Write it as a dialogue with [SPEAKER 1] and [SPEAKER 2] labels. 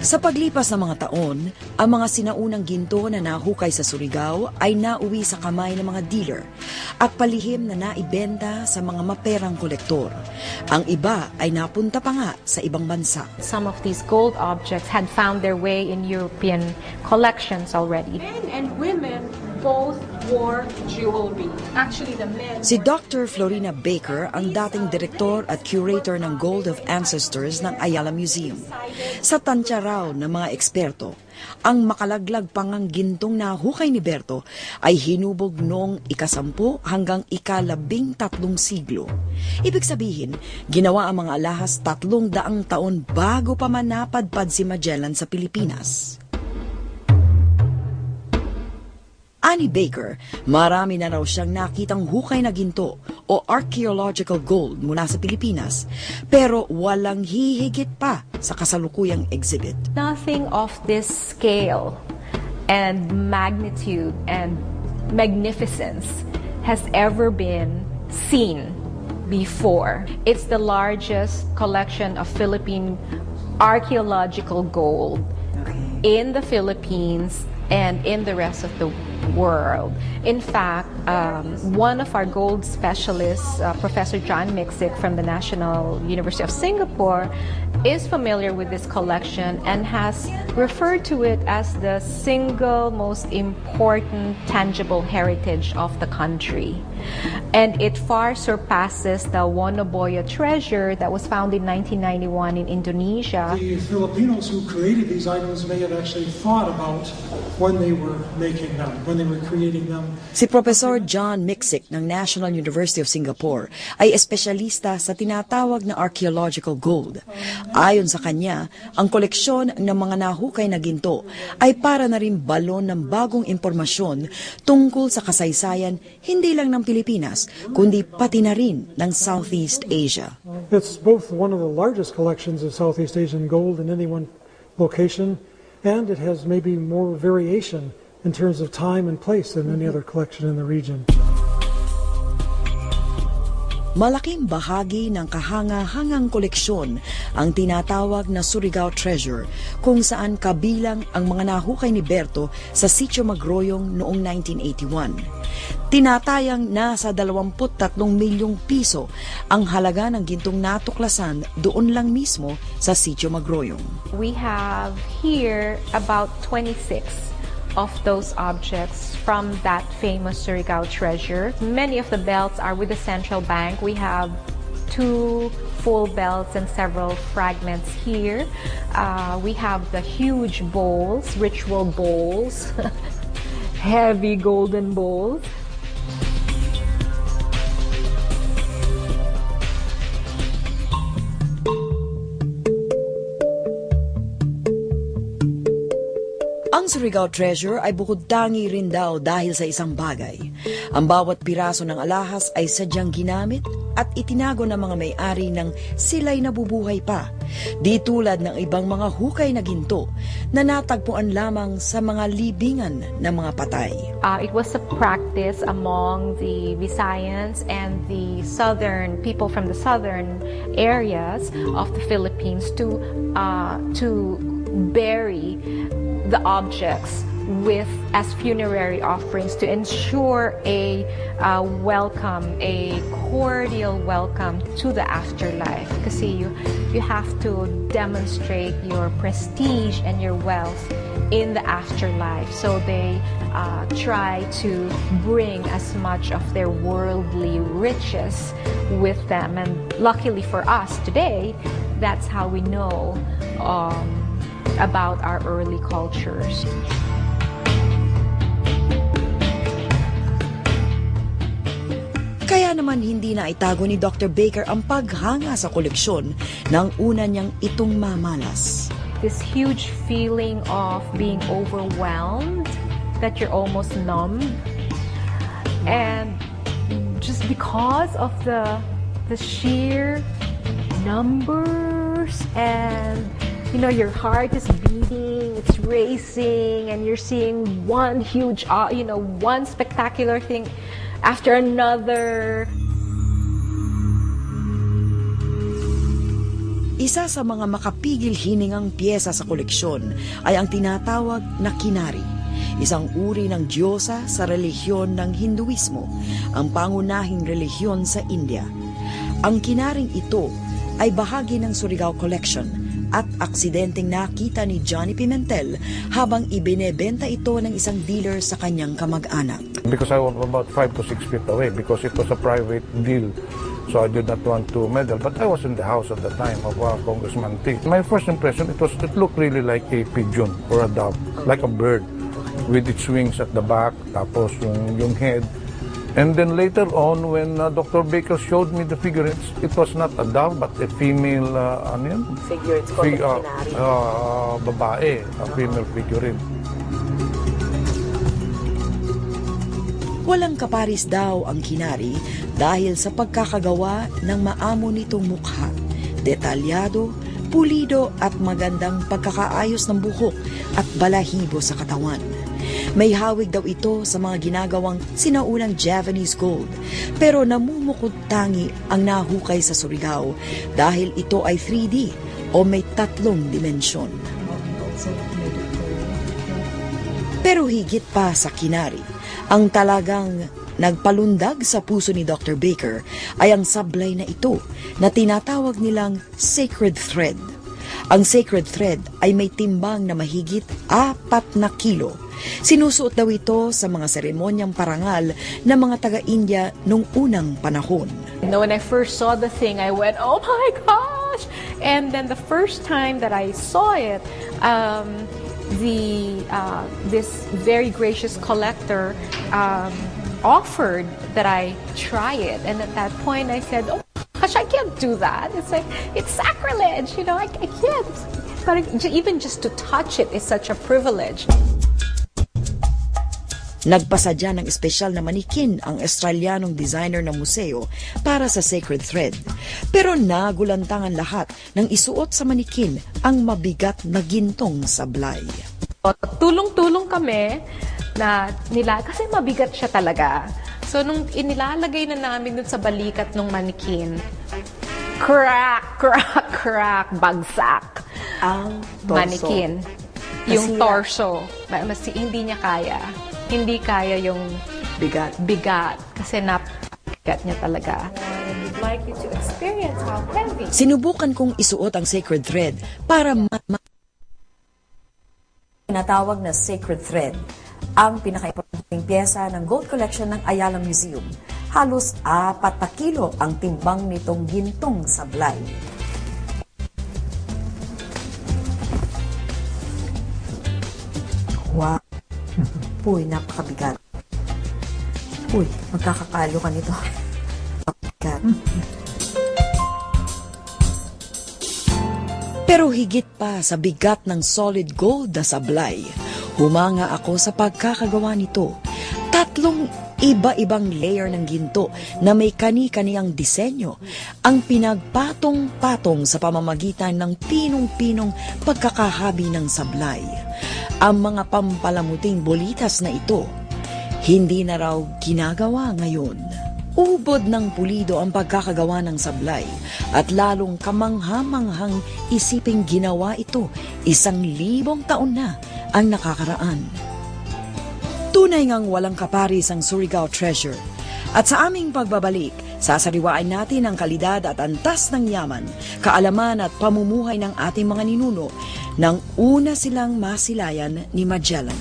[SPEAKER 1] Sa paglipas ng mga taon, ang mga sinaunang ginto na nahukay sa Surigao ay nauwi sa kamay ng mga dealer at palihim na naibenta sa mga maperang kolektor. Ang iba ay napunta pa nga sa ibang bansa.
[SPEAKER 2] Some of these gold objects had found their way in European collections already.
[SPEAKER 3] Men and women both wore jewelry. Actually, the men...
[SPEAKER 1] Si Dr. Florina Baker ang dating direktor at curator ng Gold of Ancestors ng Ayala Museum. Sa tansya raw ng mga eksperto, ang makalaglag pangang gintong nahukay ni Berto ay hinubog noong ika-10 hanggang ika-13 siglo. Ibig sabihin, ginawa ang mga alahas 300 taon bago pa man napadpad si Magellan sa Pilipinas. Ani Baker, marami na raw siyang nakitang hukay na ginto o archaeological gold mula sa Pilipinas, pero walang hihigit pa sa kasalukuyang exhibit.
[SPEAKER 2] Nothing of this scale and magnitude and magnificence has ever been seen before. It's the largest collection of Philippine archaeological gold in the Philippines and in the rest of the world. In fact, one of our gold specialists, Professor John Mixic from the National University of Singapore, is familiar with this collection and has referred to it as the single most important tangible heritage of the country. And it far surpasses the Wonoboya treasure that was found in 1991 in Indonesia.
[SPEAKER 4] The Filipinos who created these items may have actually thought about when they were making them, when they were creating them.
[SPEAKER 1] Si Professor John Mixic ng National University of Singapore ay espesyalista sa tinatawag na archaeological gold. Ayon sa kanya, ang koleksyon ng mga nahukay na ginto ay para na rin balon ng bagong impormasyon tungkol sa kasaysayan hindi lang ng Pilipinas, kundi pati na rin ng Southeast Asia.
[SPEAKER 4] It's both one of the largest collections of Southeast Asian gold in any one location, and it has maybe more variation in terms of time and place than any other collection in the region.
[SPEAKER 1] Malaking bahagi ng kahanga-hangang koleksyon ang tinatawag na Surigao Treasure, kung saan kabilang ang mga nahukay ni Berto sa Sitio Magroyong noong 1981. Tinatayang nasa 23 milyong piso ang halaga ng gintong natuklasan doon lang mismo sa Sitio Magroyong.
[SPEAKER 2] We have here about 26 of those objects from that famous Surigao treasure. Many of the belts are with the central bank. We have 2 full belts and several fragments here. We have the huge bowls, ritual bowls, heavy golden bowls.
[SPEAKER 1] Ang Surigao Treasure ay bukod-tangi rin daw dahil sa isang bagay. Ang bawat piraso ng alahas ay sadyang ginamit at itinago ng mga may-ari ng sila'y nabubuhay pa. Di tulad ng ibang mga hukay na ginto na natagpuan lamang sa mga libingan ng mga patay.
[SPEAKER 2] It was a practice among the Visayans and the southern people from the southern areas of the Philippines to bury the objects with as funerary offerings to ensure a welcome, a cordial welcome to the afterlife. Kasi you have to demonstrate your prestige and your wealth in the afterlife. So they try to bring as much of their worldly riches with them. And luckily for us today, that's how we know about our early cultures.
[SPEAKER 1] Kaya naman hindi na itago ni Dr. Baker ang paghanga sa koleksyon ng una niyang itong mamalas.
[SPEAKER 2] This huge feeling of being overwhelmed, that you're almost numb. And just because of the sheer numbers and your heart is beating, it's racing, and you're seeing one huge, one spectacular thing after another.
[SPEAKER 1] Isa sa mga makapigil hiningang piyesa sa koleksyon ay ang tinatawag na kinari, isang uri ng diyosa sa relihiyon ng Hinduismo, ang pangunahing relihiyon sa India. Ang kinaring ito ay bahagi ng Surigao Collection at aksidenteng nakita ni Johnny Pimentel habang ibinebenta ito ng isang dealer sa kanyang kamag-anak.
[SPEAKER 5] Because I was about 5 to 6 feet away because it was a private deal. So I did not want to meddle. But I was in the house at the time of Congressman T. My first impression, it looked really like a pigeon or a dove, like a bird with its wings at the back, tapos yung head. And then later on, when Dr. Baker showed me the figurines, it was not a dove but a female,
[SPEAKER 1] Figure, it's called a kinari.
[SPEAKER 5] Babae, a female figurine.
[SPEAKER 1] Walang kaparis daw ang kinari dahil sa pagkakagawa ng maamo nitong mukha, detalyado, pulido at magandang pagkakaayos ng buhok at balahibo sa katawan. May hawig daw ito sa mga ginagawang sinaunang Javanese gold, pero namumukod tangi ang nahukay sa Surigao dahil ito ay 3D o may 3 dimensyon. Pero higit pa sa kinari, ang talagang nagpalundag sa puso ni Dr. Baker ay ang sablay na ito na tinatawag nilang sacred thread. Ang sacred thread ay may timbang na mahigit 4 na kilo. Sinusuot daw ito sa mga seremonyang parangal ng mga taga-India nung unang panahon.
[SPEAKER 2] When I first saw the thing, I went, oh my gosh! And then the first time that I saw it, this very gracious collector offered that I try it. And at that point, I said, oh gosh, I can't do that. It's like, it's sacrilege, I can't. But even just to touch it is such a privilege.
[SPEAKER 1] Nagpasadya ng espesyal na manikin ang Australianong designer ng museo para sa sacred thread. Pero nagulantangan lahat nang isuot sa manikin ang mabigat na gintong sablay.
[SPEAKER 2] Tulong-tulong kami na kasi mabigat siya talaga. So nung inilalagay na namin dun sa balikat ng manikin, crack, bagsak
[SPEAKER 1] Ang torso.
[SPEAKER 2] manikin. Yung torso, hindi niya kaya. Hindi kaya yung bigat kasi napabigat niya talaga. I would like you to experience how heavy.
[SPEAKER 1] Sinubukan kong isuot ang sacred thread para tinatawag na sacred thread, ang pinaka-importanteng pyesa ng gold collection ng Ayala Museum. Halos 4 na kilo ang timbang nitong gintong sablay. Wow! Uy, napakabigat. Uy, magkakakalo ka nito. Napakabigat. Pero higit pa sa bigat ng solid gold na sablay, humanga ako sa pagkakagawa nito. 3 iba-ibang layer ng ginto na may kani-kaniyang disenyo ang pinagpatong-patong sa pamamagitan ng pinong-pinong pagkakahabi ng sablay. Ang mga pampalamuting bolitas na ito, hindi na raw ginagawa ngayon. Ubod ng pulido ang pagkakagawa ng sablay at lalong kamangha-manghang isiping ginawa ito 1,000 taon na ang nakakaraan. Tunay ngang walang kaparis ang Surigao Treasure. At sa aming pagbabalik, sasariwain natin ang kalidad at antas ng yaman, kaalaman at pamumuhay ng ating mga ninuno nang una silang masilayan ni Magellan.